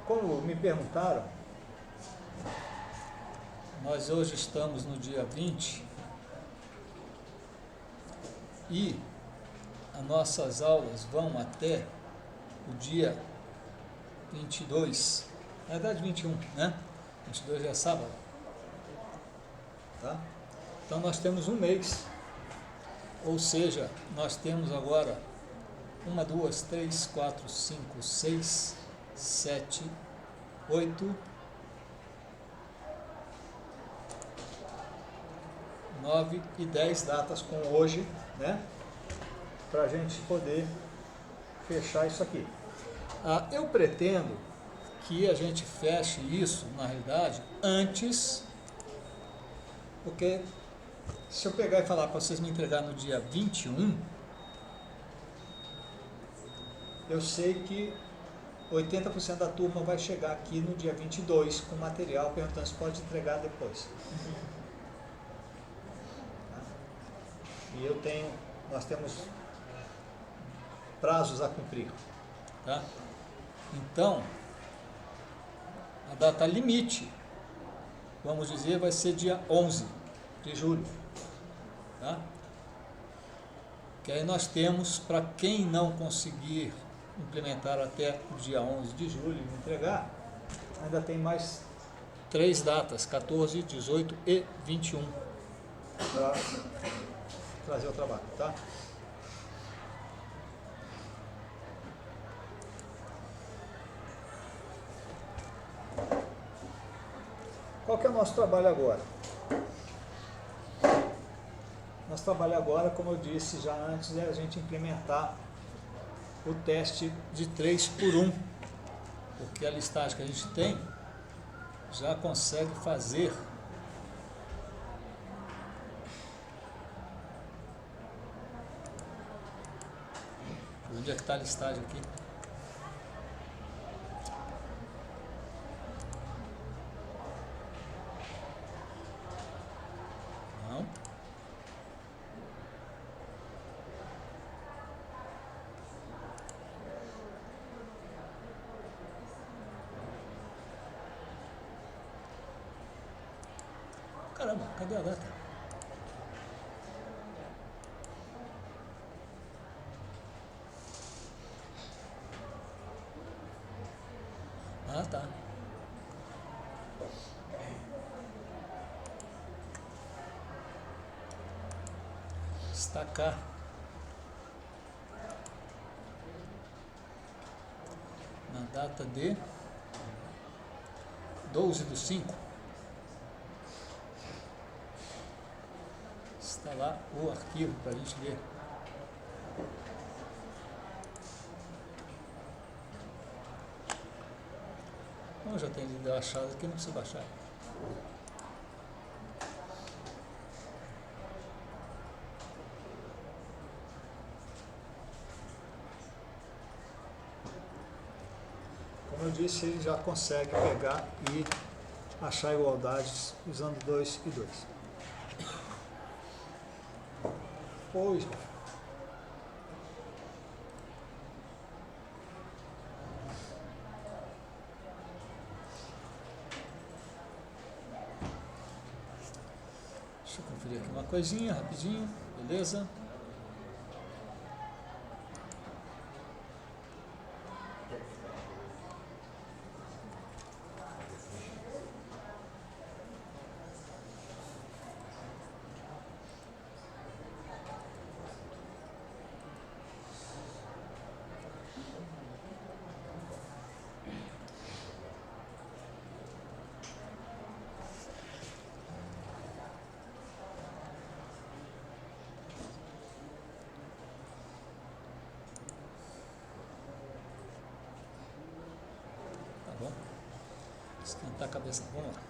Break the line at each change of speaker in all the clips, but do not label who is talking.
como me perguntaram, nós hoje estamos no dia 20 e as nossas aulas vão até o dia 22, na verdade 21, né? 22 é sábado, tá? Então nós temos um mês, ou seja, nós temos agora 1, 2, 3, 4, 5, 6, 7, 8, 9 e 10 datas com hoje, né? Para a gente poder fechar isso aqui. Eu pretendo que a gente feche isso, na realidade, antes, porque se eu pegar e falar para vocês me entregar no dia 21, eu sei que 80% da turma vai chegar aqui no dia 22 com material perguntando se pode entregar depois. E nós temos prazos a cumprir, tá? Então, a data limite, vamos dizer, vai ser dia 11 de julho, tá? Que aí nós temos, para quem não conseguir implementar até o dia 11 de julho e entregar, ainda tem mais 3 datas, 14, 18 e 21, para trazer o trabalho, tá? Qual que é o nosso trabalho agora? Nosso trabalho agora, como eu disse já antes, é a gente implementar o teste de 3 por 1, porque a listagem que a gente tem já consegue fazer onde é que está a listagem aqui? Não. Caramba, cadê a data? Ah, tá. Destacar. Na data de 12/5. Está lá o arquivo para a gente ver. Como eu já tenho ele achado aqui, não precisa baixar. Como eu disse, ele já consegue pegar e achar igualdades usando 2 e 2. Pois, deixa eu conferir aqui uma coisinha rapidinho, beleza? Bom, esquentar a cabeça, vamos lá.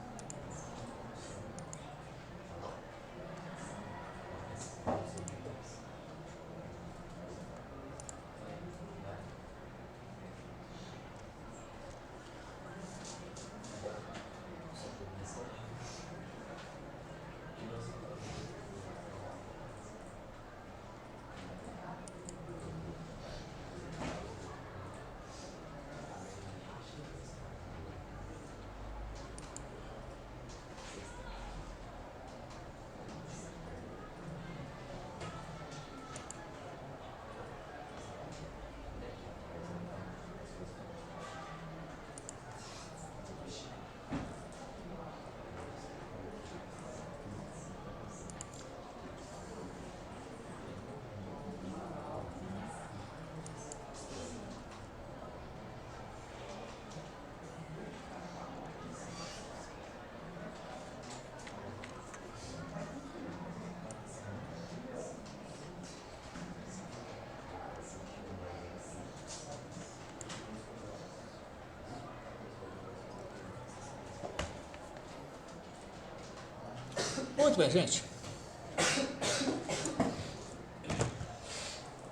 Muito bem, gente.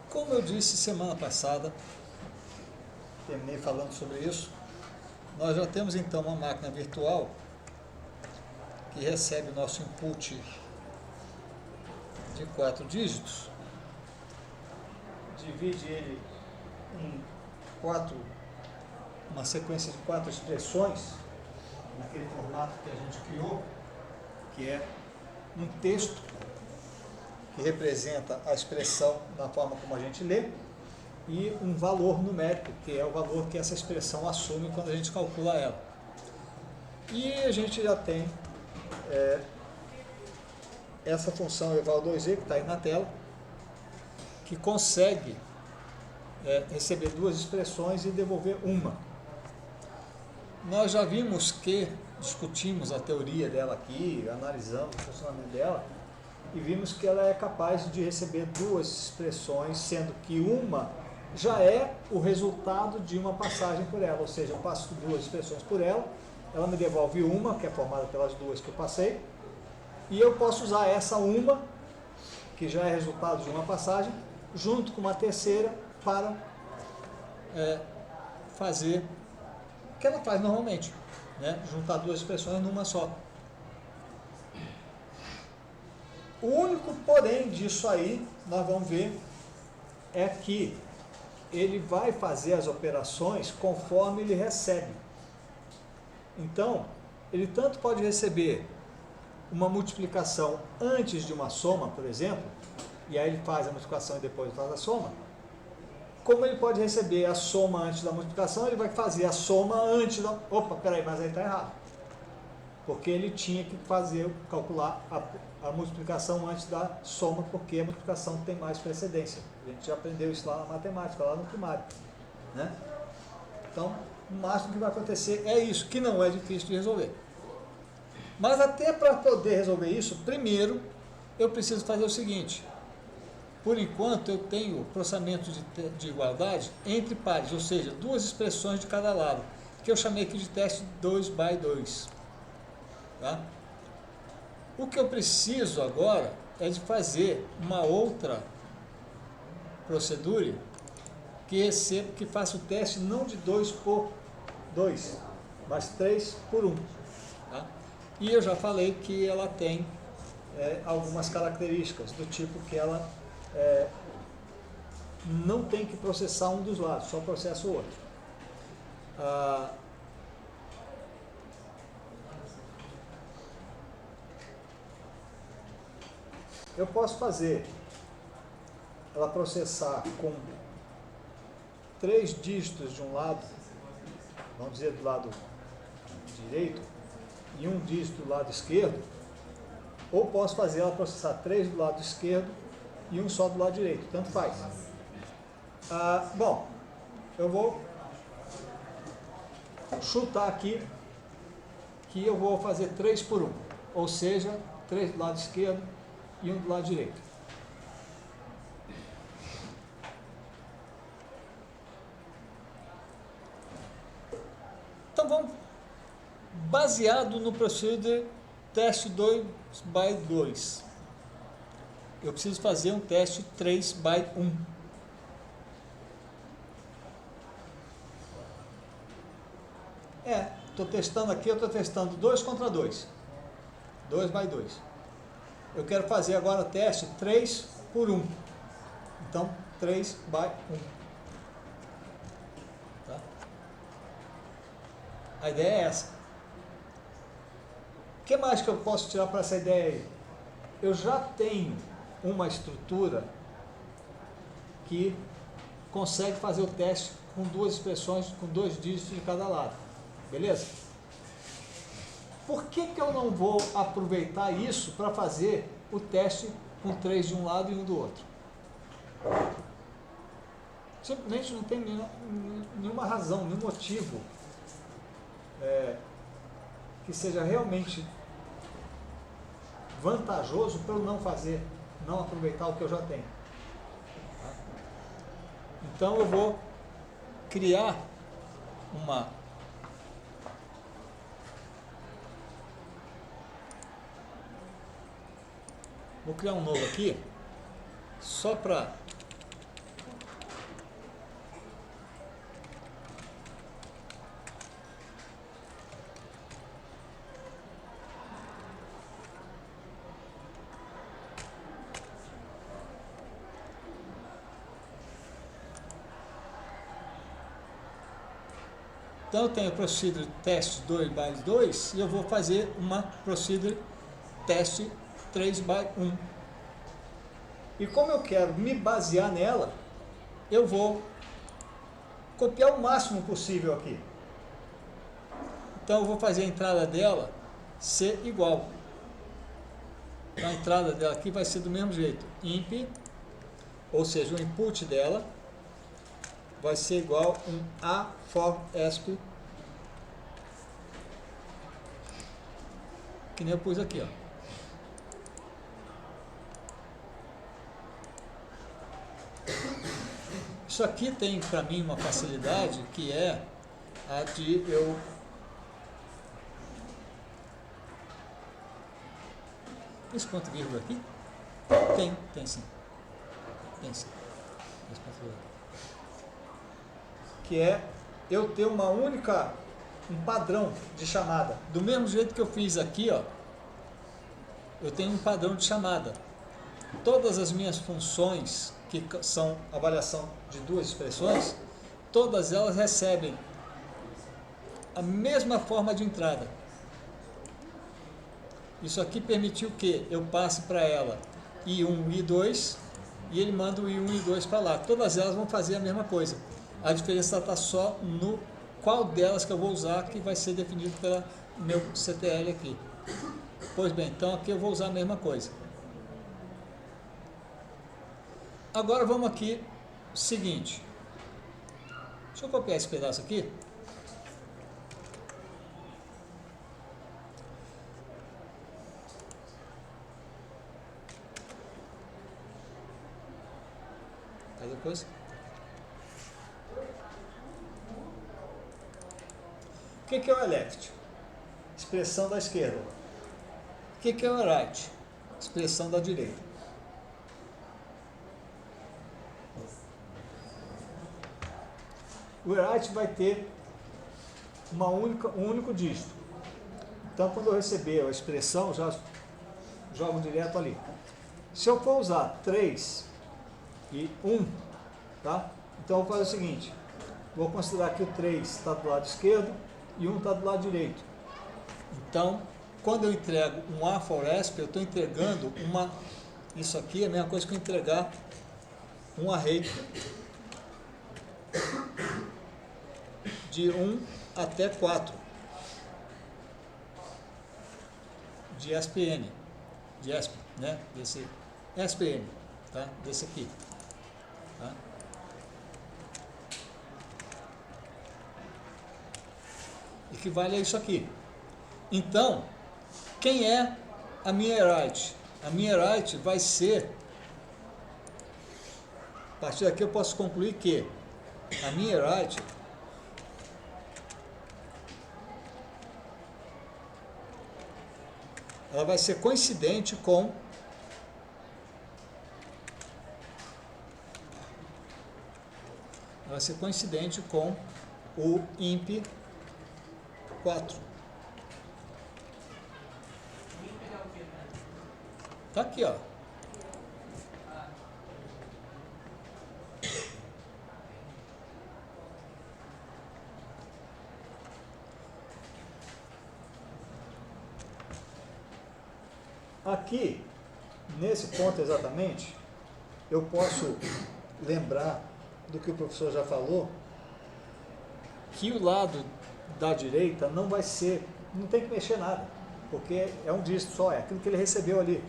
Como eu disse semana passada, terminei falando sobre isso, nós já temos então uma máquina virtual que recebe o nosso input de 4 dígitos, divide ele em uma sequência de 4 expressões, naquele formato que a gente criou, que é um texto que representa a expressão na forma como a gente lê, e um valor numérico, que é o valor que essa expressão assume quando a gente calcula ela. E a gente já tem essa função eval2e, que está aí na tela, que consegue receber 2 expressões e devolver uma. Nós já vimos que discutimos a teoria dela aqui, analisamos o funcionamento dela, e vimos que ela é capaz de receber 2 expressões, sendo que uma já é o resultado de uma passagem por ela, ou seja, eu passo 2 expressões por ela, ela me devolve uma, que é formada pelas 2 que eu passei, e eu posso usar essa uma, que já é resultado de uma passagem, junto com uma terceira, para fazer o que ela faz normalmente, né? Juntar 2 expressões numa só. O único porém disso aí, nós vamos ver, é que ele vai fazer as operações conforme ele recebe. Então, ele tanto pode receber uma multiplicação antes de uma soma, por exemplo, e aí ele faz a multiplicação e depois faz a soma, como ele pode receber a soma antes da multiplicação, ele vai fazer a soma antes da... Opa, peraí, mas aí está errado. Porque ele tinha que calcular a multiplicação antes da soma, porque a multiplicação tem mais precedência. A gente já aprendeu isso lá na matemática, lá no primário, né? Então, o máximo que vai acontecer é isso, que não é difícil de resolver. Mas até para poder resolver isso, primeiro eu preciso fazer o seguinte: por enquanto eu tenho processamento de igualdade entre pares, ou seja, 2 expressões de cada lado, que eu chamei aqui de teste 2x2. Tá? O que eu preciso agora é de fazer uma outra procedura que faça o teste não de 2 por 2, mas 3 por 1. Tá? E eu já falei que ela tem algumas características, do tipo que ela não tem que processar um dos lados, só processa o outro. Eu posso fazer ela processar com 3 dígitos de um lado, vamos dizer do lado direito, e 1 dígito do lado esquerdo, ou posso fazer ela processar 3 do lado esquerdo e 1 só do lado direito, tanto faz. Bom, eu vou chutar aqui que eu vou fazer 3 por 1, ou seja, 3 do lado esquerdo e 1 do lado direito. Então vamos, baseado no procedure teste 2x2, eu preciso fazer um teste 3x1. Estou testando aqui, eu estou testando 2 contra 2, 2x2. Eu quero fazer agora o teste 3 por 1. Então, 3x1. Tá? A ideia é essa. O que mais que eu posso tirar para essa ideia aí? Eu já tenho uma estrutura que consegue fazer o teste com 2 expressões, com 2 dígitos de cada lado. Beleza? Por que eu não vou aproveitar isso para fazer o teste com 3 de um lado e 1 do outro? Simplesmente não tem nenhuma razão, nenhum motivo que seja realmente vantajoso para eu não fazer, não aproveitar o que eu já tenho. Então eu vou criar uma Vou criar um novo aqui, só para... Então eu tenho procedure test 2x2 e eu vou fazer uma procedure test 3x1. E como eu quero me basear nela, eu vou copiar o máximo possível aqui. Então eu vou fazer a entrada dela ser igual. Então a entrada dela aqui vai ser do mesmo jeito. Imp, ou seja, o input dela vai ser igual um A for ESP, que nem eu pus aqui, ó. Isso aqui tem para mim uma facilidade que é a de eu esse ponto e vírgula aqui? Tem sim. Tem sim. Esse ponto e vírgula. Que é eu ter um padrão de chamada. Do mesmo jeito que eu fiz aqui, ó, eu tenho um padrão de chamada. Todas as minhas funções, que são avaliação de duas expressões, todas elas recebem a mesma forma de entrada. Isso aqui permitiu que eu passe para ela I1 e I2, e ele manda o I1 e I2 para lá. Todas elas vão fazer a mesma coisa. A diferença está só no qual delas que eu vou usar, que vai ser definido pelo meu CTL aqui. Pois bem, então aqui eu vou usar a mesma coisa. Agora vamos aqui, seguinte. Deixa eu copiar esse pedaço aqui. Aí depois... O que é o left? Expressão da esquerda. O que é o right? Expressão da direita. O right vai ter um único dígito. Então, quando eu receber a expressão, já jogo direto ali. Se eu for usar 3 e 1, tá? Então, eu vou fazer o seguinte. Vou considerar que o 3 está do lado esquerdo e 1 está do lado direito. Então, quando eu entrego um A for ESP, eu estou entregando isso aqui é a mesma coisa que eu entregar um array de 1 até 4 de SPN, de ESP, né? Desse SPN, tá? Desse aqui, tá? Equivale a isso aqui. Então, quem é a minha right? A minha right vai ser, a partir daqui eu posso concluir que a minha right ela vai ser coincidente com o imp 4. Tá aqui, ó. Aqui, nesse ponto exatamente, eu posso lembrar do que o professor já falou, que o lado da direita não vai ser, não tem que mexer nada, porque é um dígito só, é aquilo que ele recebeu ali.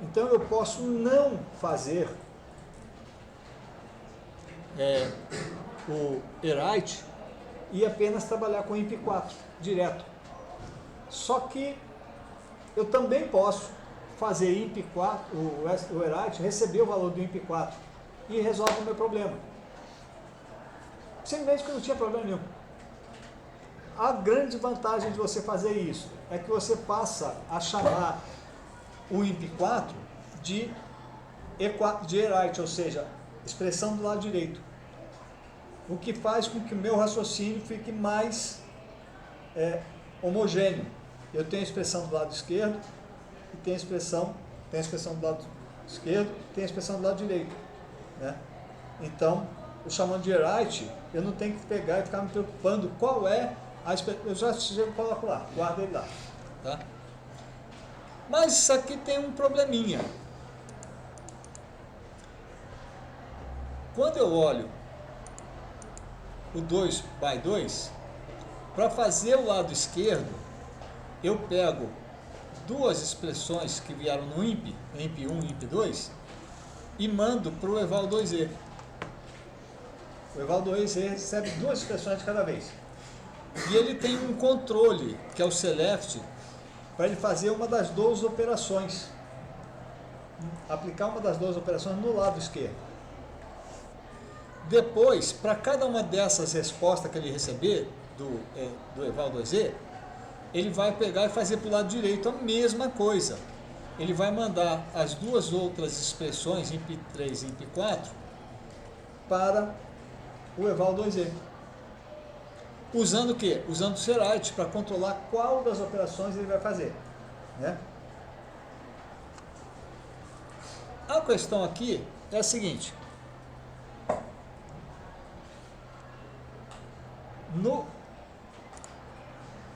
Então eu posso não fazer o write e apenas trabalhar com imp4 direto. Só que eu também posso fazer imp4, o write, receber o valor do imp4 e resolve o meu problema. Simplesmente que não tinha problema nenhum. A grande vantagem de você fazer isso é que você passa a chamar o imp4 de Wright, ou seja, expressão do lado direito. O que faz com que o meu raciocínio fique mais homogêneo. Eu tenho a expressão do lado esquerdo, e tenho a expressão do lado esquerdo, e tenho a expressão do lado direito. Né? Então, o chamando de Wright, eu não tenho que pegar e ficar me preocupando qual é a expressão. Eu já chego e coloco lá, guardo ele lá. Tá? Mas isso aqui tem um probleminha. Quando eu olho o 2x2, para fazer o lado esquerdo, eu pego duas expressões que vieram no IMP, IMP1 e IMP2, e mando para o eval 2E. O eval 2E recebe duas expressões de cada vez. E ele tem um controle, que é o select, para ele fazer uma das duas operações. Aplicar uma das duas operações no lado esquerdo. Depois, para cada uma dessas respostas que ele receber do eval 2E, ele vai pegar e fazer para o lado direito a mesma coisa. Ele vai mandar as duas outras expressões, IMP3 e IMP4, para o eval 2E. Usando o quê? Usando o Wright para controlar qual das operações ele vai fazer. Né? A questão aqui é a seguinte.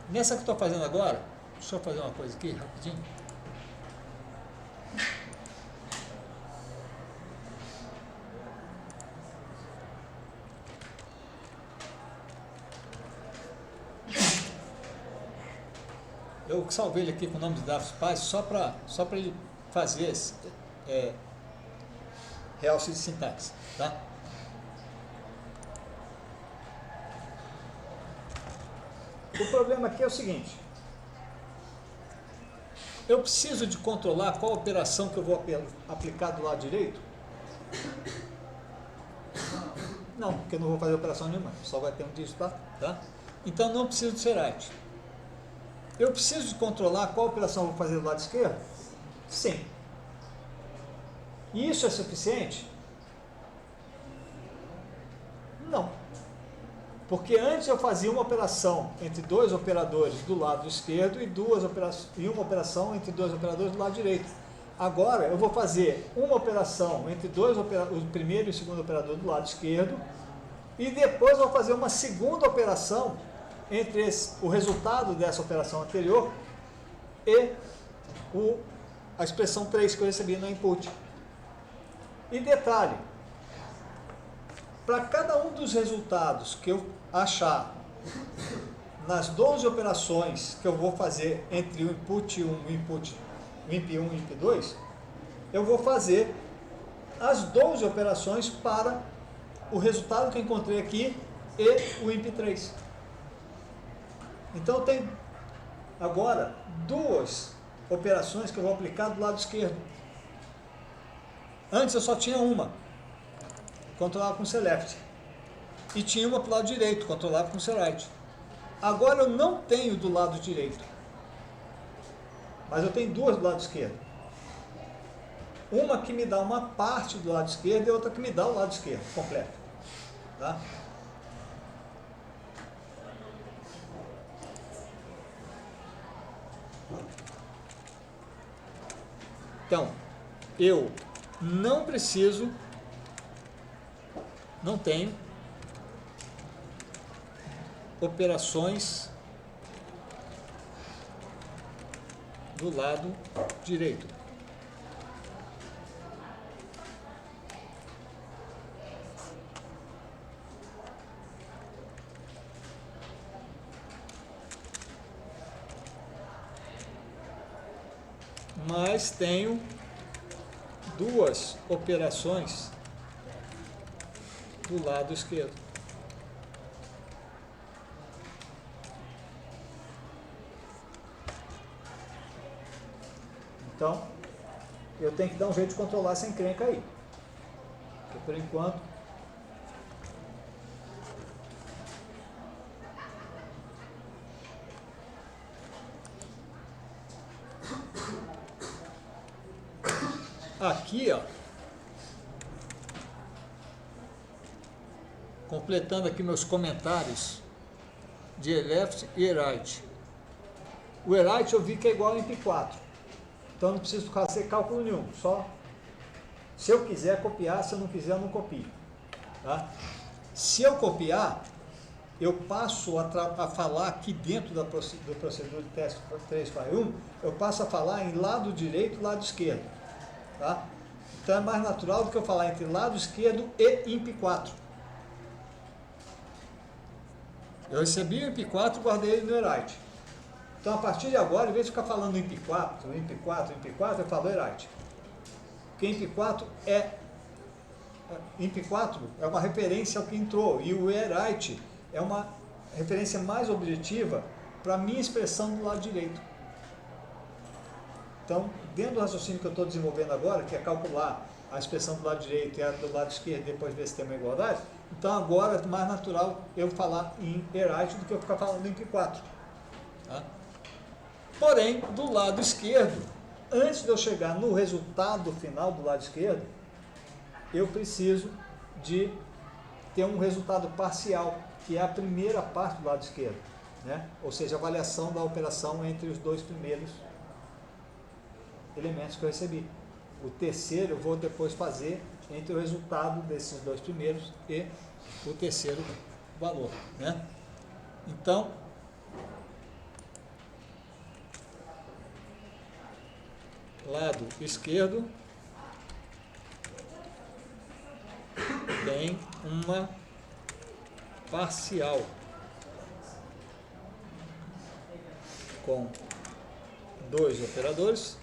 Nessa que eu estou fazendo agora, deixa eu fazer uma coisa aqui, rapidinho. Eu salvei ele aqui com o nome de Davi Paz só para ele fazer realce de sintaxe, tá? O problema aqui é o seguinte: eu preciso de controlar qual operação que eu vou aplicar do lado direito? Não, porque eu não vou fazer operação nenhuma, só vai ter um dígito lá, tá? Então não preciso de Wright. Eu preciso de controlar qual operação eu vou fazer do lado esquerdo? Sim. E isso é suficiente? Não. Porque antes eu fazia uma operação entre dois operadores do lado esquerdo e uma operação entre dois operadores do lado direito. Agora eu vou fazer uma operação entre o primeiro e o segundo operador do lado esquerdo e depois vou fazer uma segunda operação entre o resultado dessa operação anterior e a expressão 3 que eu recebi no input. E detalhe, para cada um dos resultados que eu achar nas 12 operações que eu vou fazer entre o input 1 e o IMP1 e o IMP2, eu vou fazer as 12 operações para o resultado que eu encontrei aqui e o IMP3. Então eu tenho agora duas operações que eu vou aplicar do lado esquerdo. Antes eu só tinha uma, controlava com select, e tinha uma para o lado direito, controlava com Wright. Agora eu não tenho do lado direito, mas eu tenho duas do lado esquerdo. Uma que me dá uma parte do lado esquerdo e outra que me dá o lado esquerdo completo. Tá? Então, eu não tenho operações do lado direito. Mas tenho duas operações do lado esquerdo. Então, eu tenho que dar um jeito de controlar essa encrenca aí. Porque por enquanto aqui, ó, completando aqui meus comentários de left e right. O right eu vi que é igual a MP4, então não preciso fazer cálculo nenhum, só se eu quiser copiar, se eu não quiser eu não copio. Tá? Se eu copiar, eu passo a falar aqui dentro do procedimento de teste 3x1, eu passo a falar em lado direito e lado esquerdo. Tá? Então é mais natural do que eu falar entre lado esquerdo e IMP4. Eu recebi o IMP4 e guardei ele no Erite. Então a partir de agora, em vez de ficar falando IMP4, eu falo Erite. Porque IMP4 é uma referência ao que entrou, e o Erite é uma referência mais objetiva para a minha expressão do lado direito. Então, dentro do raciocínio que eu estou desenvolvendo agora, que é calcular a expressão do lado direito e a do lado esquerdo, depois ver se tem uma igualdade, então agora é mais natural eu falar em Erite do que eu ficar falando em IMP4. Tá? Porém, do lado esquerdo, antes de eu chegar no resultado final do lado esquerdo, eu preciso de ter um resultado parcial, que é a primeira parte do lado esquerdo, né? Ou seja, a avaliação da operação entre os dois primeiros elementos que eu recebi. O terceiro eu vou depois fazer entre o resultado desses dois primeiros e o terceiro valor, né? Então, lado esquerdo tem uma parcial com dois operadores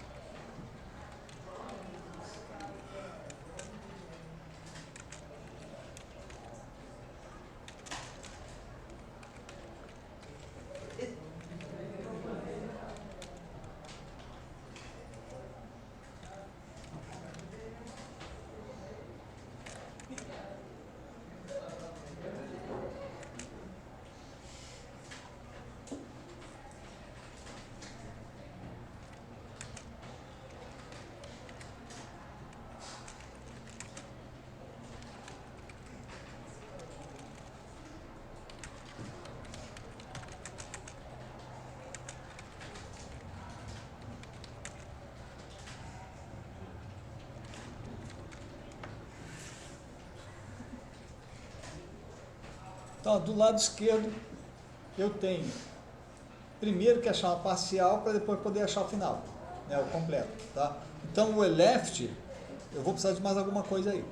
Então, do lado esquerdo, eu tenho primeiro que achar uma parcial para depois poder achar o final, né, o completo. Tá? Então, o left, eu vou precisar de mais alguma coisa aí.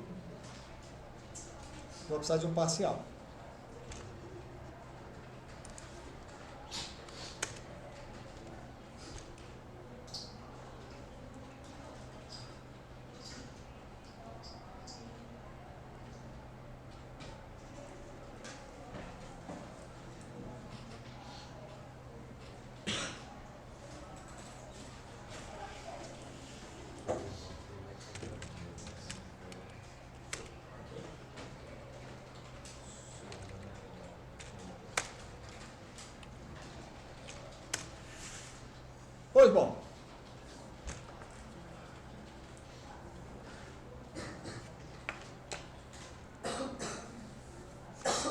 Vou precisar de um parcial. Pois bom.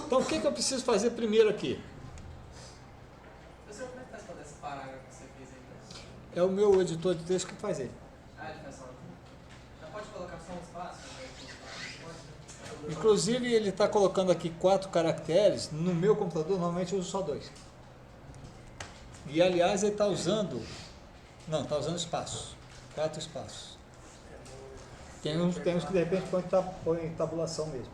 Então, o que eu preciso fazer primeiro aqui?
Você como é que está esse parágrafo que você fez aí?
É o meu editor de texto que faz ele.
Ah, ele faz só. Já pode colocar só um espaço?
Inclusive, ele está colocando aqui 4 caracteres. No meu computador, normalmente eu uso só 2. E, aliás, ele está usando... Não, está usando espaços. 4 espaços. Tem uns que, de repente, põe tabulação mesmo.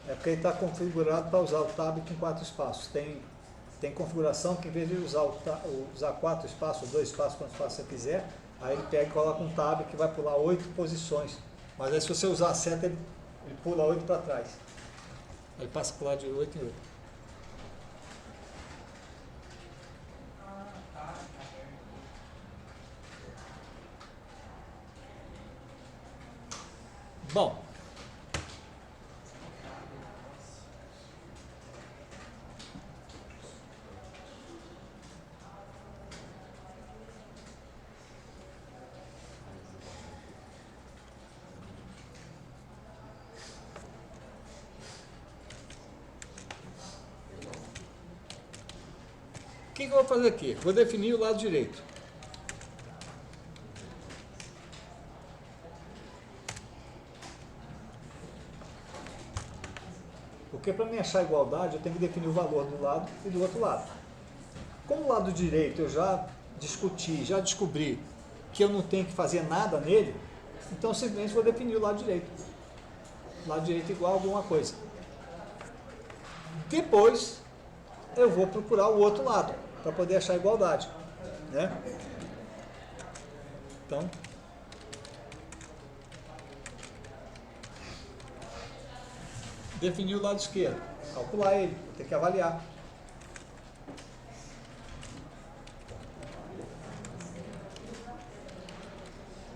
É porque ele está configurado para usar o tab com 4 espaços. Tem configuração que, em vez de usar 4 espaços, 2 espaços, quantos espaços você quiser, aí ele pega e coloca um tab que vai pular 8 posições. Mas aí, se você usar a seta, ele pula 8 para trás. Ele passa por lá de 8 em 8. Bom, que eu vou fazer aqui? Vou definir o lado direito. Porque para mim achar igualdade, eu tenho que definir o valor do lado e do outro lado. Como o lado direito eu já discuti, já descobri que eu não tenho que fazer nada nele, então eu simplesmente vou definir o lado direito. O lado direito igual a alguma coisa. Depois eu vou procurar o outro lado, para poder achar igualdade. Né? Então, definir o lado esquerdo, calcular ele, tem que avaliar.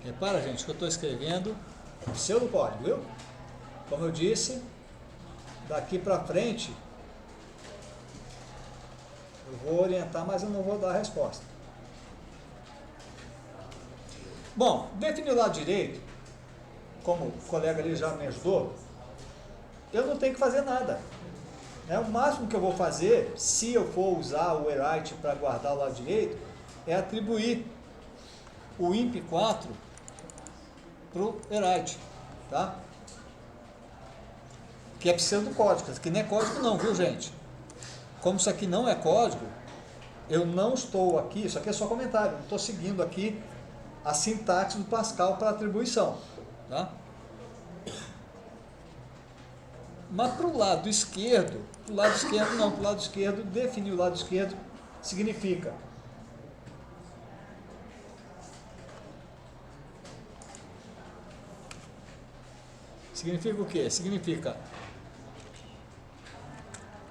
Repara, gente, que eu estou escrevendo pseudocódigo, viu? Como eu disse, daqui para frente eu vou orientar, mas eu não vou dar a resposta. Bom, definir o lado direito, como o colega ali já me ajudou, eu não tenho que fazer nada. Né? O máximo que eu vou fazer, se eu for usar o rewrite para guardar o lado direito, é atribuir o imp4 para o rewrite, tá? Que é pseudocódigo, isso aqui não é código não, viu gente? Como isso aqui não é código, eu não estou aqui, isso aqui é só comentário, não estou seguindo aqui a sintaxe do Pascal para atribuição, tá? Mas para o lado esquerdo não, para o lado esquerdo, definir o lado esquerdo significa o quê? Significa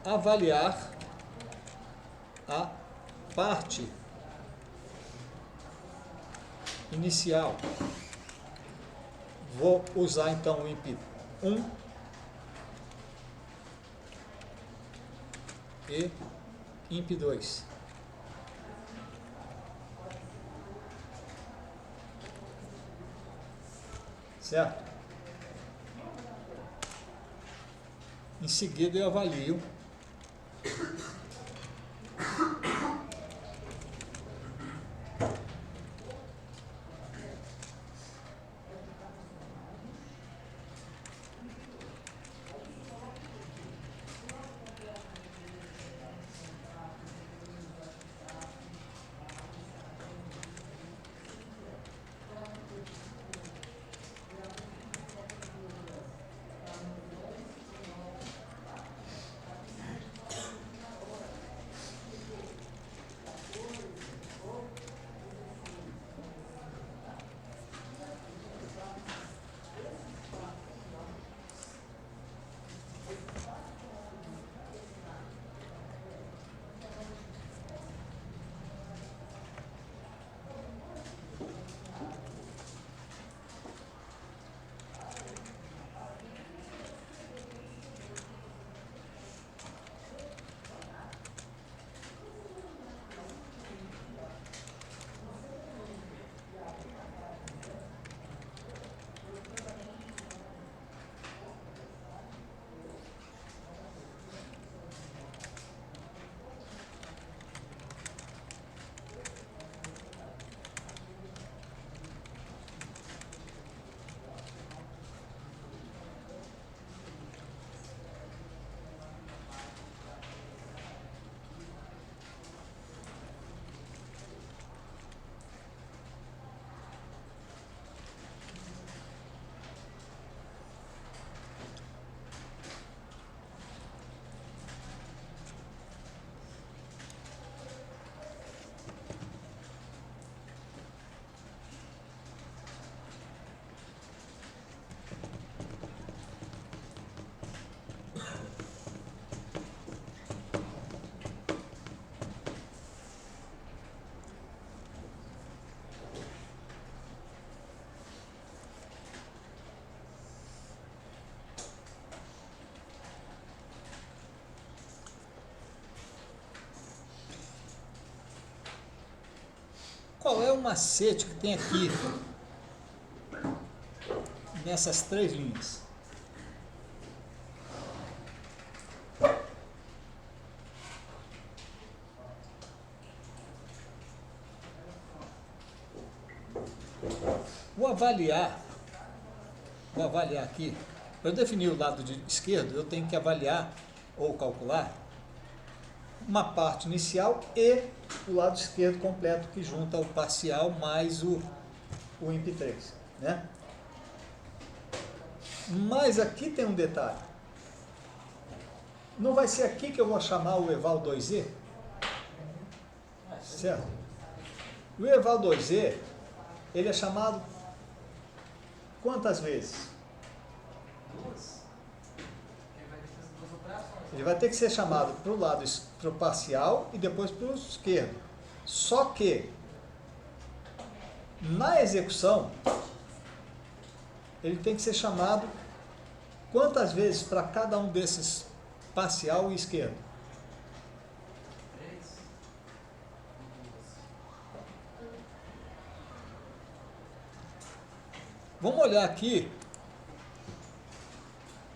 avaliar a parte inicial. Vou usar então o imp1 e imp2. Certo? Em seguida eu avalio qual é o macete que tem aqui nessas três linhas. vou avaliar aqui, para eu definir o lado esquerdo, eu tenho que avaliar ou calcular uma parte inicial e o lado esquerdo completo, que junta o parcial mais o imp3, né? Mas aqui tem um detalhe. Não vai ser aqui que eu vou chamar o eval 2e? Certo? O eval 2e, ele é chamado quantas vezes?
Duas?
Ele vai ter que ser chamado para o lado pro parcial e depois para o esquerdo. Só que, na execução, ele tem que ser chamado quantas vezes para cada um desses parcial e esquerdo?
3.
Vamos olhar aqui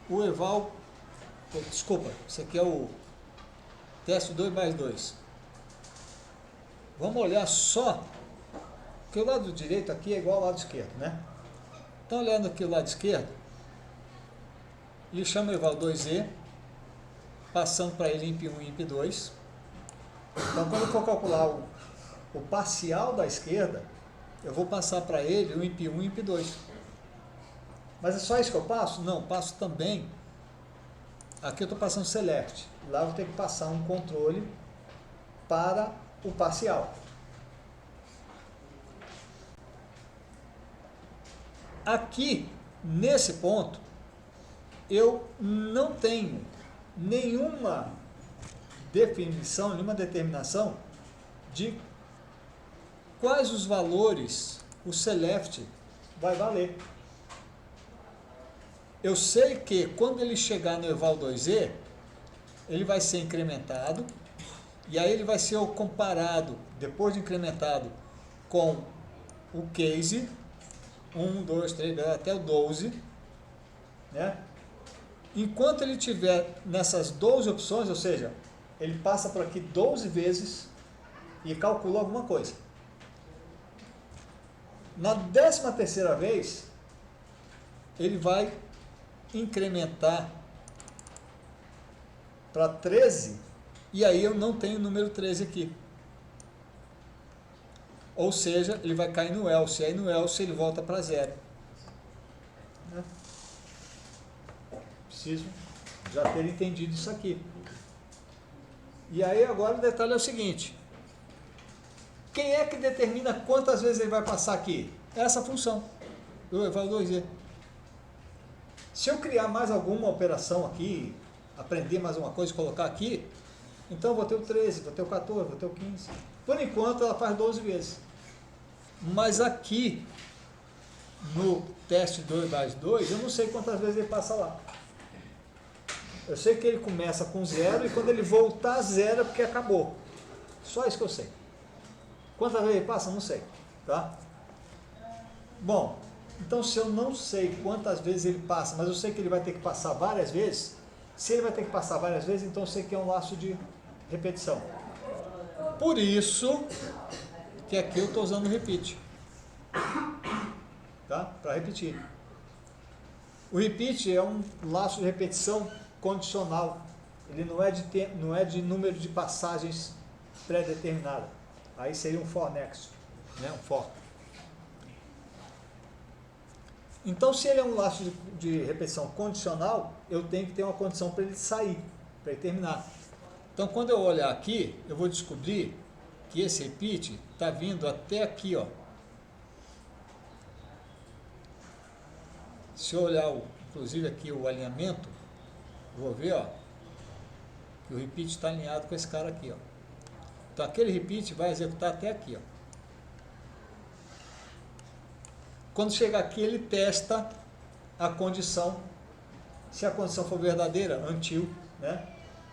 o eval. Desculpa, isso aqui é o teste 2 mais 2. Vamos olhar só, porque o lado direito aqui é igual ao lado esquerdo, né? Então, olhando aqui o lado esquerdo, ele chama o eval 2e, passando para ele imp1 e imp2. Então, quando eu for calcular o parcial da esquerda, eu vou passar para ele o imp1 e imp2. Mas é só isso que eu passo? Não, passo também. Aqui eu estou passando select. Lá eu vou ter que passar um controle para o parcial. Aqui, nesse ponto, eu não tenho nenhuma definição, nenhuma determinação de quais os valores o select vai valer. Eu sei que quando ele chegar no eval 2e, ele vai ser incrementado, e aí ele vai ser comparado, depois de incrementado, com o case, 1, 2, 3, até o 12, né? Enquanto ele tiver nessas 12 opções, ou seja, ele passa por aqui 12 vezes e calcula alguma coisa. Na 13ª vez, ele vai incrementar para 13, e aí eu não tenho o número 13 aqui. Ou seja, ele vai cair no else, e aí no else ele volta para 0. Né? Preciso já ter entendido isso aqui. E aí agora o detalhe é o seguinte: quem é que determina quantas vezes ele vai passar aqui? Essa função, do eval 2e. Se eu criar mais alguma operação aqui, aprender mais uma coisa e colocar aqui, então vou ter o 13, vou ter o 14, vou ter o 15. Por enquanto ela faz 12 vezes. Mas aqui, no teste 2 mais 2, eu não sei quantas vezes ele passa lá. Eu sei que ele começa com 0 e quando ele voltar a 0 é porque acabou. Só isso que eu sei. Quantas vezes ele passa? Não sei. Tá? Bom, então se eu não sei quantas vezes ele passa, mas eu sei que ele vai ter que passar várias vezes, se ele vai ter que passar várias vezes, então eu sei que é um laço de repetição. Por isso que aqui eu estou usando o repeat. Tá? Para repetir. O repeat é um laço de repetição condicional. Ele não é de número de passagens pré-determinada. Aí seria um for next, né? Um for. Então, se ele é um laço de repetição condicional, eu tenho que ter uma condição para ele sair, para ele terminar. Então, quando eu olhar aqui, eu vou descobrir que esse repeat está vindo até aqui, ó. Se eu olhar, inclusive aqui o alinhamento, vou ver, ó, que o repeat está alinhado com esse cara aqui, ó. Então, aquele repeat vai executar até aqui, ó. Quando chegar aqui, ele testa a condição. Se a condição for verdadeira, until, né?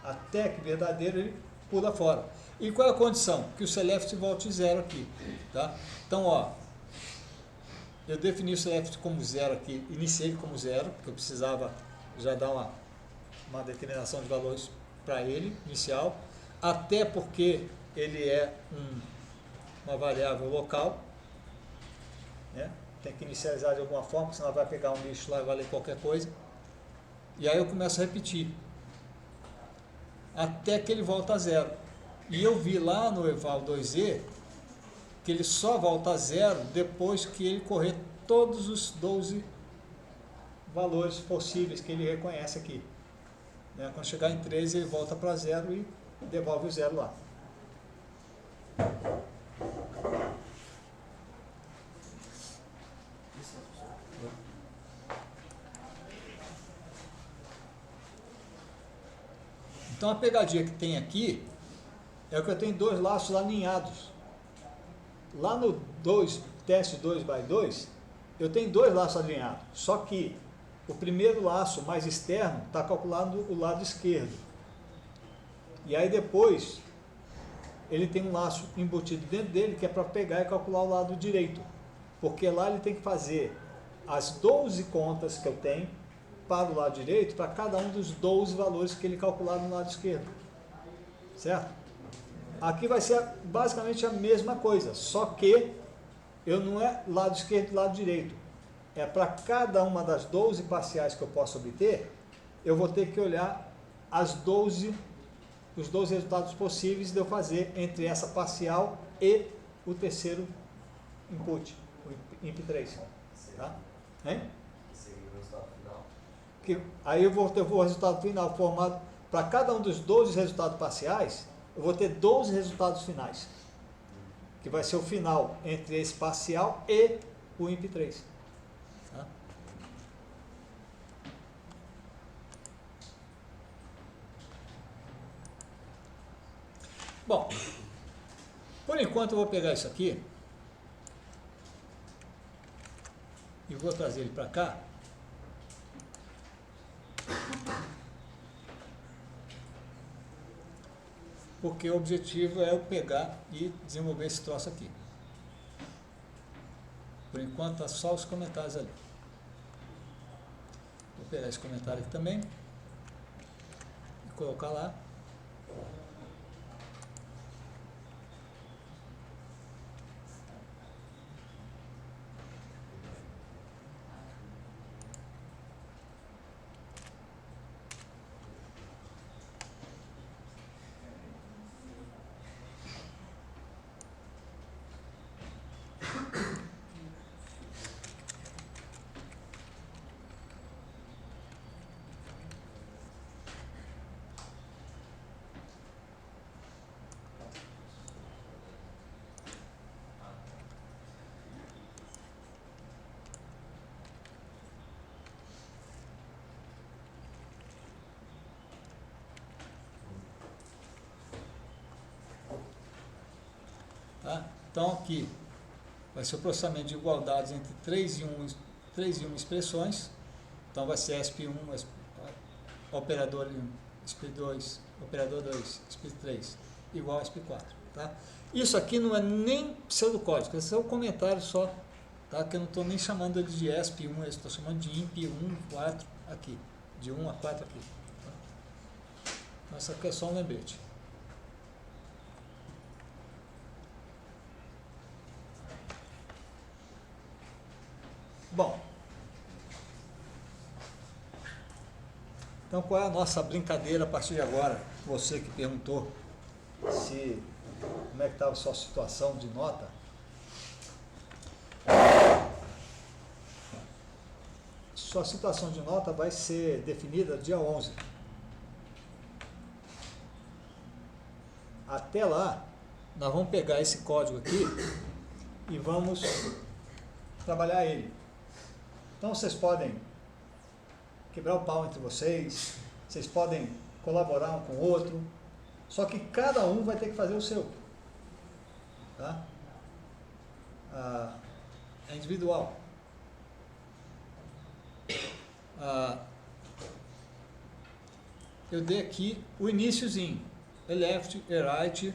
Até que verdadeiro, ele pula fora. E qual é a condição? Que o select volte 0 aqui, tá? Então, ó, eu defini o select como 0 aqui, iniciei como 0, porque eu precisava já dar uma determinação de valores para ele, inicial, até porque ele é uma variável local, né? tem que inicializar de alguma forma, senão vai pegar um lixo lá e vai ler qualquer coisa. E aí eu começo a repetir, até que ele volta a zero. E eu vi lá no eval 2E, que ele só volta a zero depois que ele correr todos os 12 valores possíveis que ele reconhece aqui. Né? Quando chegar em 13, ele volta para zero e devolve o zero lá. Então a pegadinha que tem aqui é que eu tenho dois laços alinhados. Lá no teste 2x2, eu tenho dois laços alinhados, só que o primeiro laço mais externo está calculado o lado esquerdo. E aí depois ele tem um laço embutido dentro dele que é para pegar e calcular o lado direito. Porque lá ele tem que fazer as 12 contas que eu tenho para o lado direito, para cada um dos 12 valores que ele calcular no lado esquerdo. Certo? Aqui vai ser basicamente a mesma coisa, só que eu não é lado esquerdo e lado direito. É para cada uma das 12 parciais que eu posso obter, eu vou ter que olhar os 12 resultados possíveis de eu fazer entre essa parcial e o terceiro input, o imp3. Tá? Hein?
Seria o resultado final.
Aí eu vou ter o resultado final formado para cada um dos 12 resultados parciais, eu vou ter 12 resultados finais, que vai ser o final entre esse parcial e o imp3. Tá? Bom, por enquanto eu vou pegar isso aqui e vou trazer ele para cá. Porque o objetivo é eu pegar e desenvolver esse troço aqui. Por enquanto, tá só os comentários ali. Vou pegar esse comentário aqui também e colocar lá. Tá? Então aqui vai ser o processamento de igualdades entre 3 e 1 expressões. Então vai ser ESP1, operador 1, ESP2, operador 2, ESP3, igual a ESP4. Tá? Isso aqui não é nem pseudocódigo, esse é um comentário só, tá? Que eu não estou nem chamando ele de ESP1, eu estou chamando de IMP1, 4 aqui, de 1 a 4 aqui. Tá? Então isso aqui é só um lembrete. Bom, então qual é a nossa brincadeira a partir de agora? Você que perguntou como é que estava a sua situação de nota. Sua situação de nota vai ser definida dia 11. Até lá, nós vamos pegar esse código aqui e vamos trabalhar ele. Então vocês podem quebrar o pau entre vocês, vocês podem colaborar um com o outro, só que cada um vai ter que fazer o seu. Tá? É individual. Eu dei aqui o iniciozinho, left, right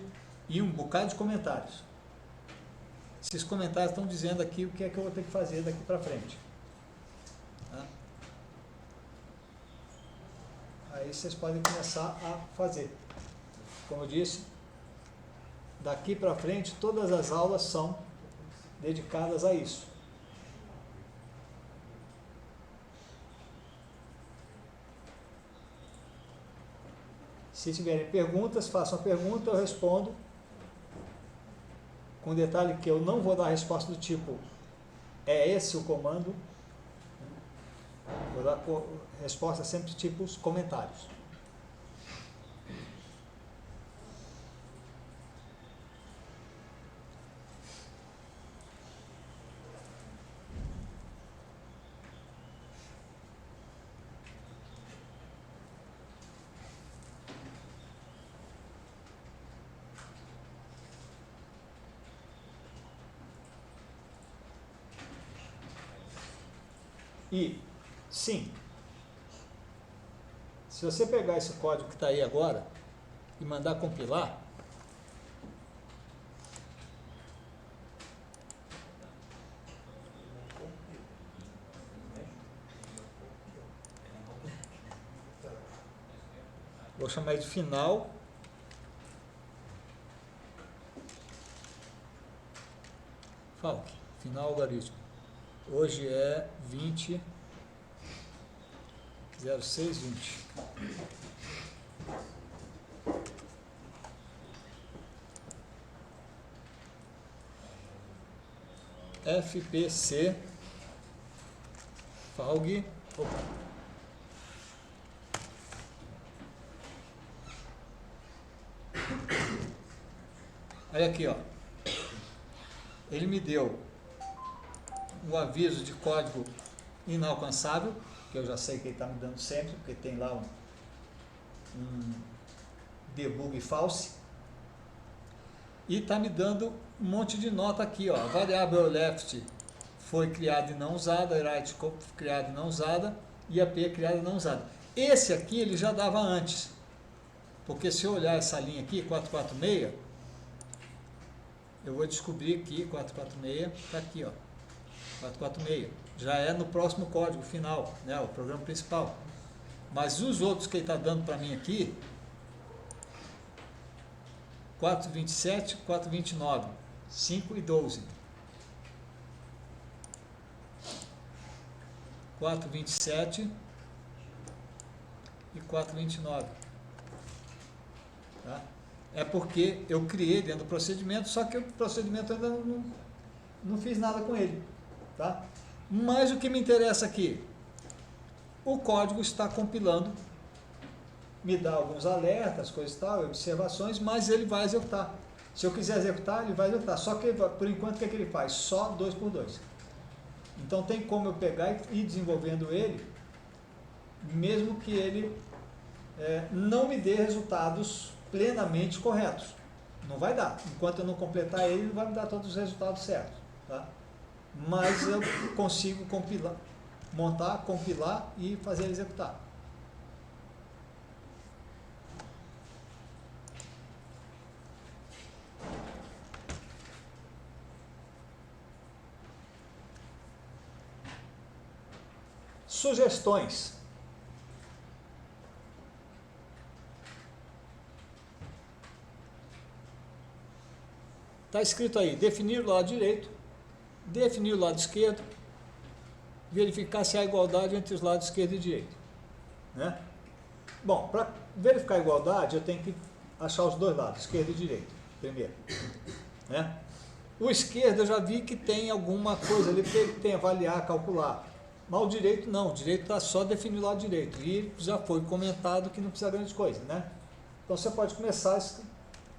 e um bocado de comentários. Esses comentários estão dizendo aqui o que é que eu vou ter que fazer daqui para frente. Tá? Aí vocês podem começar a fazer. Como eu disse, daqui para frente todas as aulas são dedicadas a isso. Se tiverem perguntas, façam a pergunta, eu respondo. Com detalhe que eu não vou dar a resposta do tipo, é esse o comando. Vou dar resposta sempre tipo os comentários. E, sim, se você pegar esse código que está aí agora e mandar compilar, vou chamar de final, Falk, final algoritmo. Hoje é 20/06/20. FPC Falg. Opa. Olha aqui, ó. Ele me deu um aviso de código inalcançável, que eu já sei que ele está me dando sempre, porque tem lá um debug false. E está me dando um monte de nota aqui, ó. A variável left foi criada e não usada, a right criada e não usada, e a p criada e não usada. Esse aqui ele já dava antes, porque se eu olhar essa linha aqui, 446, eu vou descobrir que 446 está aqui, ó. 446 já é no próximo código final, né, o programa principal. Mas os outros que ele está dando para mim aqui, 427, 429, 5 e 12. 427 e 429. Tá? É porque eu criei dentro do procedimento, só que o procedimento ainda não fiz nada com ele. Tá? Mas o que me interessa aqui, o código está compilando, me dá alguns alertas, coisas e tal, observações, mas ele vai executar. Se eu quiser executar, ele vai executar. Só que, por enquanto, o que é que ele faz? Só 2x2. Então, tem como eu pegar e ir desenvolvendo ele, mesmo que ele não me dê resultados plenamente corretos. Não vai dar. Enquanto eu não completar ele, não vai me dar todos os resultados certos. Tá? Mas eu consigo compilar, montar, compilar e fazer ele executar. Sugestões. Está escrito aí, definir o lado direito, definir o lado esquerdo, verificar se há igualdade entre os lados esquerdo e direito. Né? Bom, para verificar a igualdade, eu tenho que achar os dois lados, esquerdo e direito, primeiro. Né? O esquerdo eu já vi que tem alguma coisa ali que ele tem avaliar, calcular. Mas o direito não, o direito está só definir o lado direito. E já foi comentado que não precisa de grande coisa. Né? Então você pode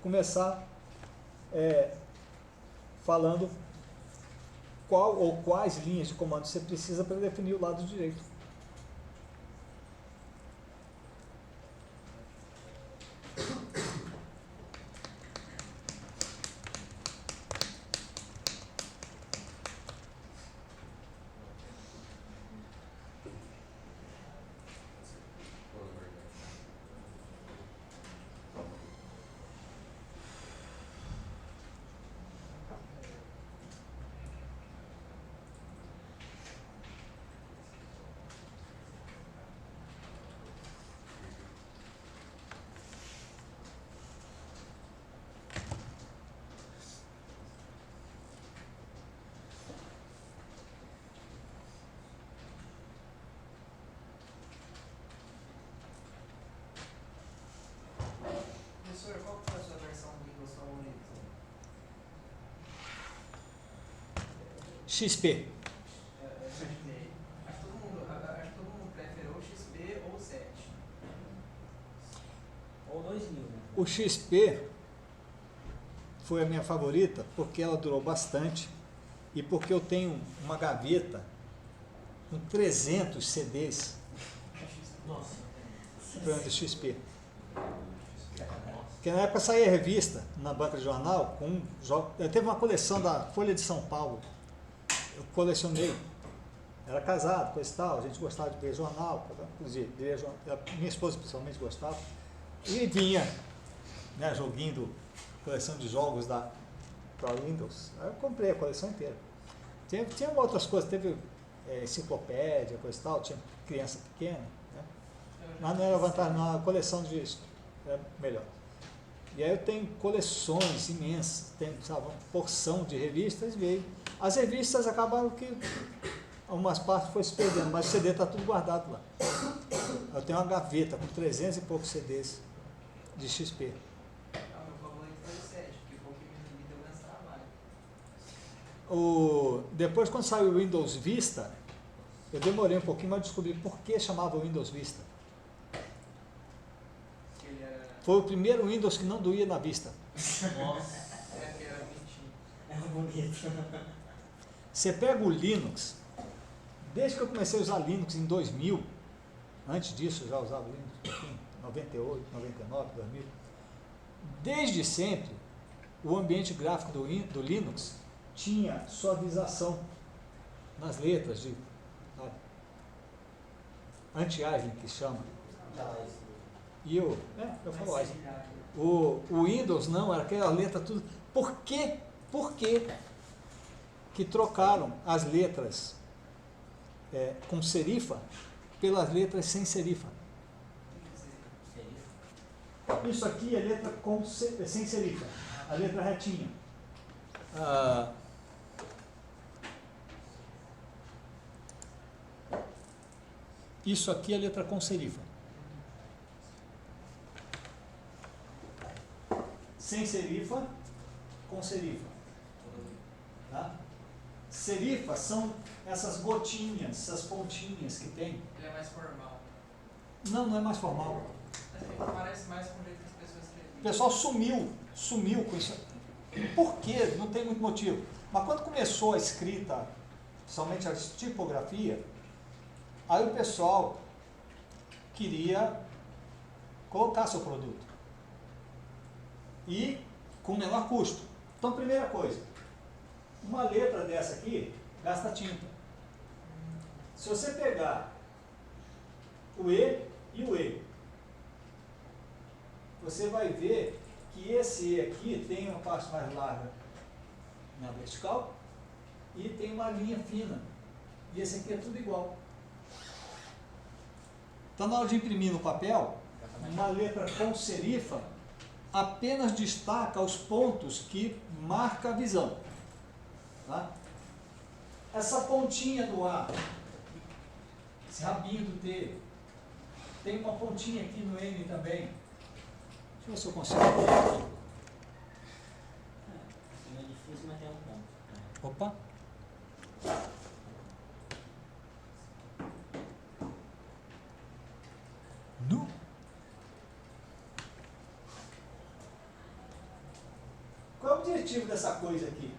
começar falando qual ou quais linhas de comando você precisa para definir o lado direito. XP.
Acho que todo mundo prefere ou XP ou 7.
Ou 2000, né?
O XP foi a minha favorita porque ela durou bastante e porque eu tenho uma gaveta com 300 CDs
Nossa.
do XP. Porque na época saía revista na banca de jornal com eu teve uma coleção da Folha de São Paulo. Eu colecionei. Era casado, coisa e tal, a gente gostava de ler jornal, inclusive, minha esposa principalmente gostava. E vinha, né, joguinho, coleção de jogos para Windows. Aí eu comprei a coleção inteira. Tinha outras coisas, teve enciclopédia, coisa e tal, tinha criança pequena, né? Mas não era vantagem, não, a coleção de disco é melhor. E aí eu tenho coleções imensas, tenho, sabe, uma porção de revistas, veio. As revistas acabaram que algumas partes foram se perdendo, mas o CD está tudo guardado lá. Eu tenho uma gaveta com 300 e poucos CDs de XP.
Meu favorito foi o 7, porque foi o que me deu mais trabalho.
Depois, quando saiu o Windows Vista, eu demorei um pouquinho, mas descobri por que chamava Windows Vista.
Que ele era.
Foi o primeiro Windows que não doía na vista.
Nossa.
Que era bonitinho.
É bonito.
Você pega o Linux, desde que eu comecei a usar Linux em 2000, antes disso eu já usava Linux, enfim, 98, 99, 2000, desde sempre o ambiente gráfico do Linux tinha suavização nas letras de anti-aliasing, que chama. E eu falo ASIC. O Windows não, era aquela letra tudo. Por que trocaram as letras com serifa pelas letras sem serifa? Isso aqui é letra sem serifa, a letra retinha. Isso aqui é letra com serifa. Sem serifa, com serifa. Tá? Serifa são essas gotinhas, essas pontinhas que tem.
Ele é mais formal.
Não é mais formal.
Parece mais com o jeito que as pessoas escreviam.
O pessoal sumiu com isso. Por quê? Não tem muito motivo. Mas quando começou a escrita, principalmente a tipografia, aí o pessoal queria colocar seu produto. E com menor custo. Então, primeira coisa, uma letra dessa aqui gasta tinta. Se você pegar o E e o E, você vai ver que esse E aqui tem uma parte mais larga na vertical e tem uma linha fina. E esse aqui é tudo igual. Então, na hora de imprimir no papel, uma letra com serifa apenas destaca os pontos que marca a visão. Tá? Essa pontinha do A, esse rabinho do T, tem uma pontinha aqui no N também. Deixa eu ver se eu consigo ver aqui.
Não é difícil, mas tem um ponto.
Opa! Nu! Qual é o objetivo dessa coisa aqui?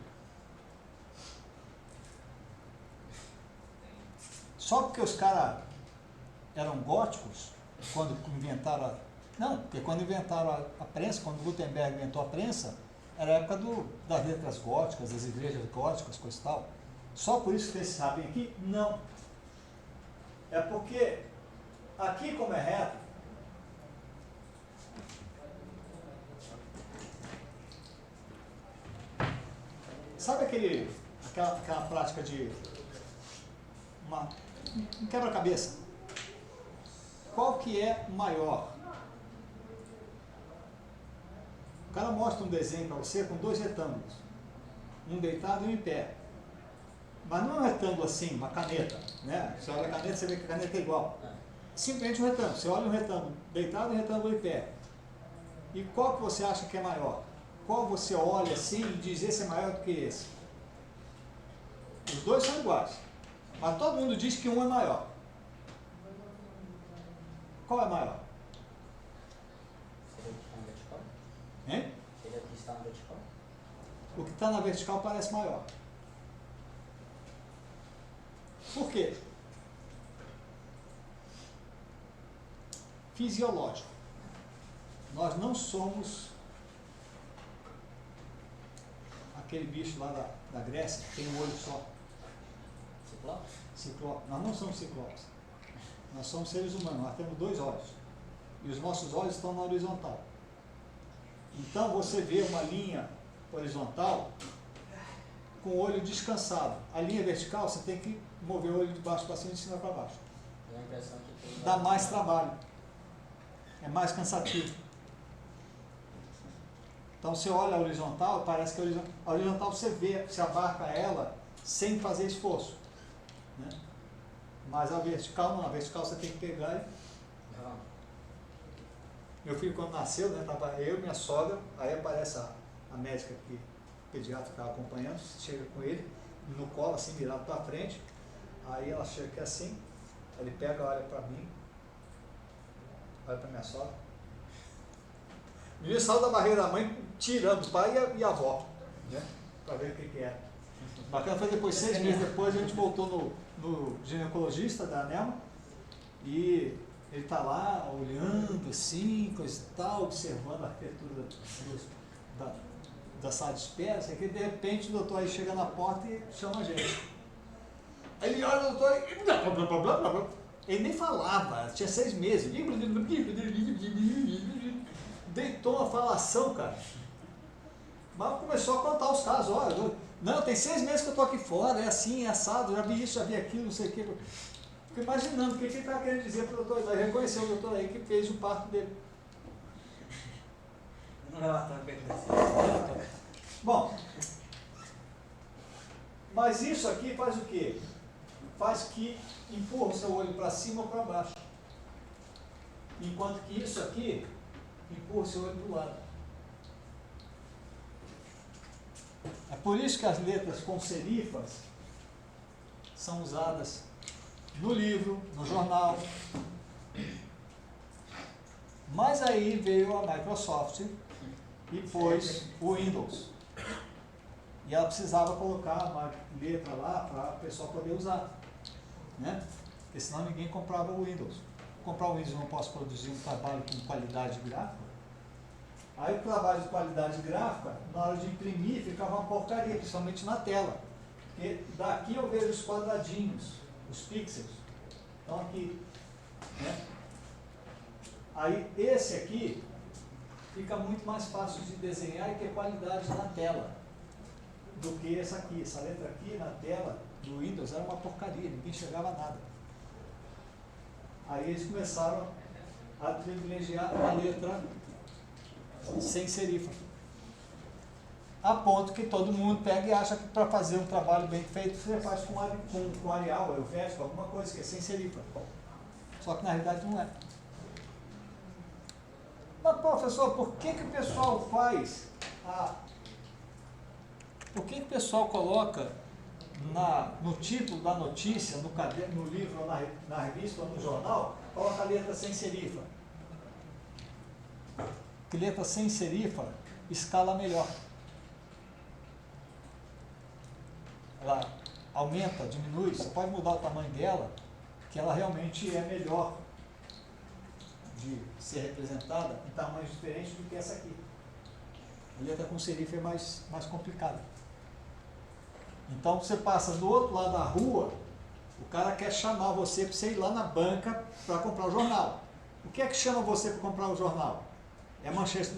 Só porque os caras eram góticos, quando inventaram Não, porque quando inventaram a prensa, quando Gutenberg inventou a prensa, era a época das letras góticas, das igrejas góticas, coisa e tal. Só por isso que vocês sabem aqui? Não. É porque aqui, como é reto, sabe aquela prática de um quebra-cabeça? Qual que é maior? O cara mostra um desenho para você com dois retângulos, um deitado e um em pé. Mas não é um retângulo assim, uma caneta, né? Você olha a caneta, você vê que a caneta é igual. Simplesmente um retângulo. Você olha um retângulo deitado e um retângulo em pé. E qual que você acha que é maior? Qual você olha assim e diz esse é maior do que esse? Os dois são iguais. Mas todo mundo diz que um é maior. Qual é maior?
Seria o que está na vertical?
Hein?
Seria o que está na vertical?
O que está na vertical parece maior. Por quê? Fisiológico. Nós não somos aquele bicho lá da Grécia que tem um olho só.
Ciclopes?
Ciclope. Nós não somos ciclopes. Nós somos seres humanos, nós temos 2 olhos. E os nossos olhos estão na horizontal. Então você vê uma linha horizontal com o olho descansado. A linha vertical você tem que mover o olho de baixo para cima e de cima para baixo.
Dá a impressão que tem...
Dá mais trabalho. É mais cansativo. Então você olha a horizontal, parece que a horizontal você vê, você abarca ela sem fazer esforço. Né? Mas a vertical não, a vertical você tem que pegar e...
Não.
Meu filho quando nasceu, né, tava eu e minha sogra, aí aparece a médica que o pediatra estava acompanhando, chega com ele, no colo, assim, virado para frente, aí ela chega aqui assim, ele pega, olha para mim, olha para minha sogra. O menino saiu da barriga da mãe, tirando o pai e a avó, né, para ver o que era. Bacana foi depois, 6 meses depois, a gente voltou no ginecologista da Nelma, e ele está lá olhando assim, coisa e tal, observando a arquitetura da sala de espera, assim, que de repente o doutor aí chega na porta e chama a gente. Aí ele olha o doutor e ele nem falava, tinha 6 meses. Deitou uma falação, cara. Mas começou a contar os casos, olha, não, tem 6 meses que eu estou aqui fora, é assim, é assado, já vi isso, já vi aquilo, não sei o que. Fico imaginando o que ele está querendo dizer para o doutor, vai reconhecer o doutor aí que fez o parto dele.
Não é lá também.
Bom, mas isso aqui faz o quê? Faz que empurra o seu olho para cima ou para baixo. Enquanto que isso aqui empurra o seu olho para o lado. É por isso que as letras com serifas são usadas no livro, no jornal. Mas aí veio a Microsoft e pôs o Windows. E ela precisava colocar uma letra lá para o pessoal poder usar. Né? Porque senão ninguém comprava o Windows. Comprar o Windows eu não posso produzir um trabalho com qualidade gráfica. Aí o trabalho de qualidade gráfica, na hora de imprimir, ficava uma porcaria, principalmente na tela. Porque daqui eu vejo os quadradinhos, os pixels. Então aqui, né? Aí esse aqui fica muito mais fácil de desenhar e ter qualidade na tela do que essa aqui. Essa letra aqui na tela do Windows era uma porcaria, ninguém enxergava nada. Aí eles começaram a privilegiar a letra sem serifa. A ponto que todo mundo pega e acha que para fazer um trabalho bem feito você faz com Arial, Helvético, alguma coisa que é sem serifa. Só que na realidade não é. Mas professor, por que o pessoal faz por que o pessoal coloca no título da notícia, no livro, ou na revista ou no jornal, coloca a letra sem serifa? Que letra sem serifa escala melhor. Ela aumenta, diminui, você pode mudar o tamanho dela, que ela realmente é melhor de ser representada em tamanhos diferentes do que essa aqui. A letra com serifa é mais complicada. Então você passa do outro lado da rua, o cara quer chamar você para você ir lá na banca para comprar o jornal. O que é que chama você para comprar o jornal? É a manchete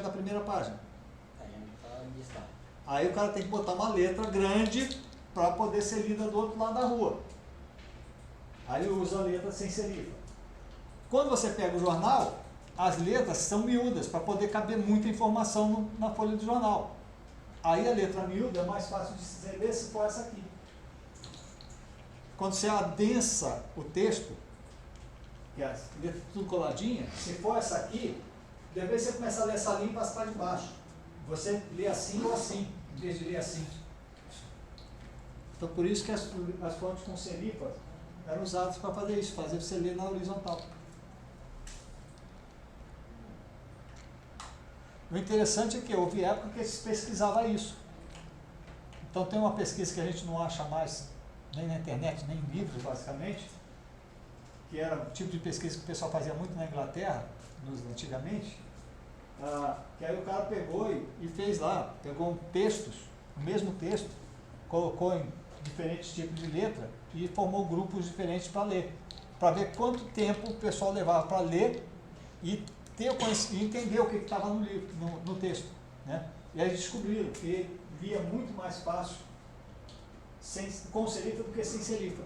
da primeira página. Aí o cara tem que botar uma letra grande para poder ser lida do outro lado da rua. Aí usa a letra sem serifa. Quando você pega o jornal, as letras são miúdas para poder caber muita informação na folha do jornal. Aí a letra miúda é mais fácil de se ler se for essa aqui. Quando você adensa o texto, que as letras tudo coladinha, se for essa aqui, depois você começa a ler essa linha e passa para de baixo. Você lê assim ou assim, em vez de ler assim. Então por isso que as fontes com serifa eram usadas para fazer isso, fazer você ler na horizontal. O interessante é que houve época que se pesquisava isso. Então tem uma pesquisa que a gente não acha mais nem na internet, nem em livros, basicamente, que era o tipo de pesquisa que o pessoal fazia muito na Inglaterra, antigamente, que aí o cara pegou e fez lá, pegou textos, o mesmo texto, colocou em diferentes tipos de letra e formou grupos diferentes para ler, para ver quanto tempo o pessoal levava para ler e entender o que estava no livro, no texto, né? E aí descobriram que lia muito mais fácil com serifa do que sem serifa.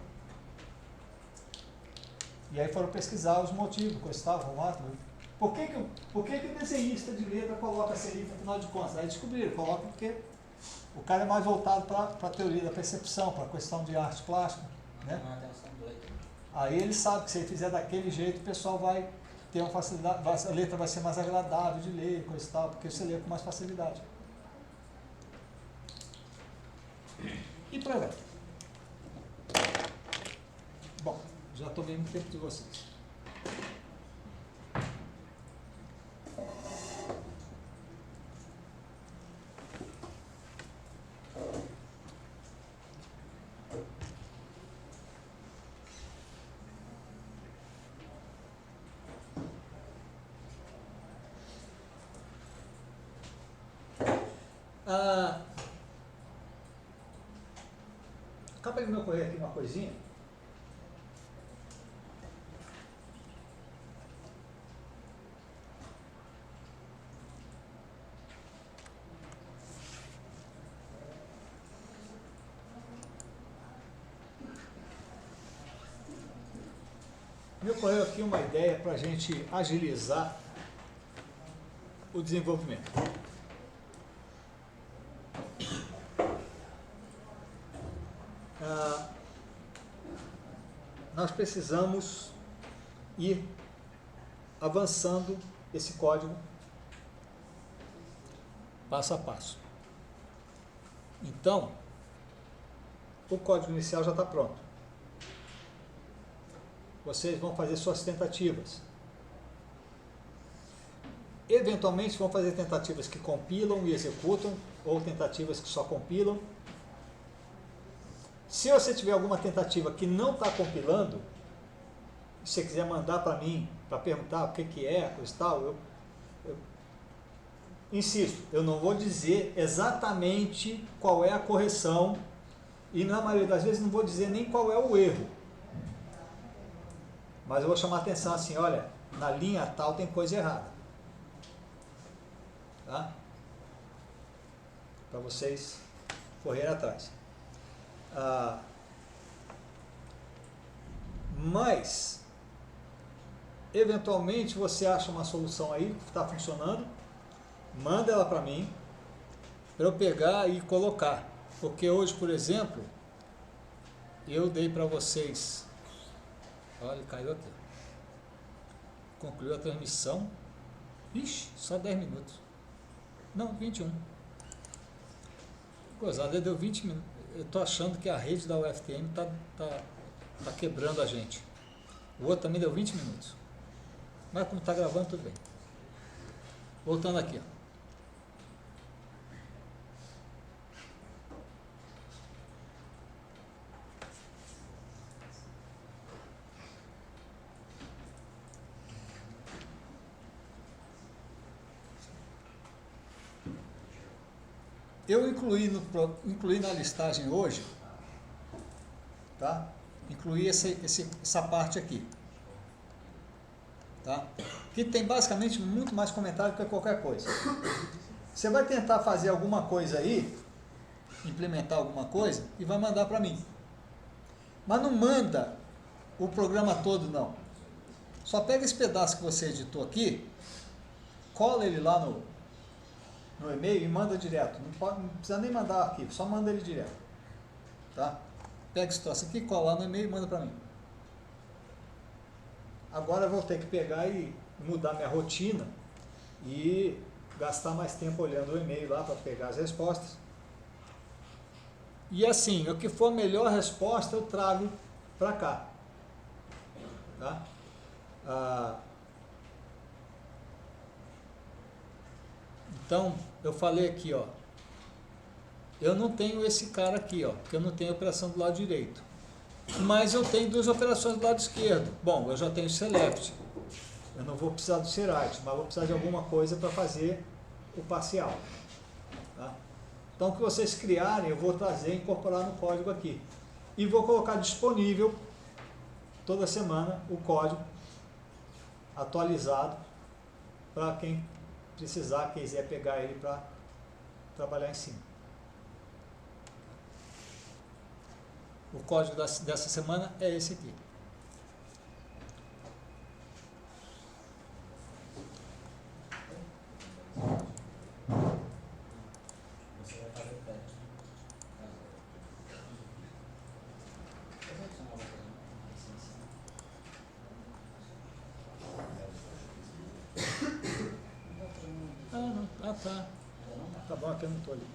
E aí foram pesquisar os motivos, coisa tal, vamos lá. Por que o desenhista de letra coloca serifa, afinal de contas? Aí descobriram, coloca porque o cara é mais voltado para a teoria da percepção, para a questão de arte plástica, né? Aí ele sabe que se ele fizer daquele jeito, o pessoal vai ter uma facilidade, a letra vai ser mais agradável de ler, coisa e tal, porque você lê com mais facilidade. E por aí vai. Bom, já tomei muito tempo de vocês. Acaba de me ocorrer aqui uma coisinha. Me ocorreu aqui uma ideia para a gente agilizar o desenvolvimento. Nós precisamos ir avançando esse código passo a passo. Então, o código inicial já está pronto. Vocês vão fazer suas tentativas. Eventualmente vão fazer tentativas que compilam e executam, ou tentativas que só compilam. Se você tiver alguma tentativa que não está compilando, se você quiser mandar para mim, para perguntar o que é, coisa e tal, eu insisto, eu não vou dizer exatamente qual é a correção e na maioria das vezes não vou dizer nem qual é o erro. Mas eu vou chamar a atenção assim, olha, na linha tal tem coisa errada. Tá? Para vocês correrem atrás. Mas, eventualmente você acha uma solução aí que está funcionando, manda ela para mim, para eu pegar e colocar. Porque hoje, por exemplo, eu dei para vocês, olha, caiu aqui, concluiu a transmissão, ixi, só 10 minutos, não, 21, gozada, deu 20 minutos, eu estou achando que a rede da UFTM está quebrando a gente, o outro também deu 20 minutos, mas como está gravando, tudo bem. Voltando aqui, ó. Eu incluí na listagem hoje, tá? Incluí essa parte aqui, tá? Que tem basicamente muito mais comentário que qualquer coisa. Você vai tentar fazer alguma coisa aí, implementar alguma coisa e vai mandar para mim. Mas não manda o programa todo, não. Só pega esse pedaço que você editou aqui, cola ele lá no e-mail e manda direto. Não precisa nem mandar arquivo, só manda ele direto. Tá? Pega esse troço aqui, cola lá no e-mail e manda para mim. Agora eu vou ter que pegar e mudar minha rotina e gastar mais tempo olhando o e-mail lá para pegar as respostas. E assim, o que for a melhor resposta eu trago para cá. Tá? Então, eu falei aqui, ó, eu não tenho esse cara aqui, ó, porque eu não tenho operação do lado direito. Mas eu tenho duas operações do lado esquerdo. Bom, eu já tenho select. Eu não vou precisar do SERIGHT, mas vou precisar de alguma coisa para fazer o parcial. Tá? Então, o que vocês criarem, eu vou trazer e incorporar no código aqui. E vou colocar disponível toda semana o código atualizado para quem precisar, quiser pegar ele para trabalhar em cima. O código dessa semana é esse aqui.
Você vai fazer o teste.
Ah, não. Ah, tá. Tá bom, aqui eu não estou ali.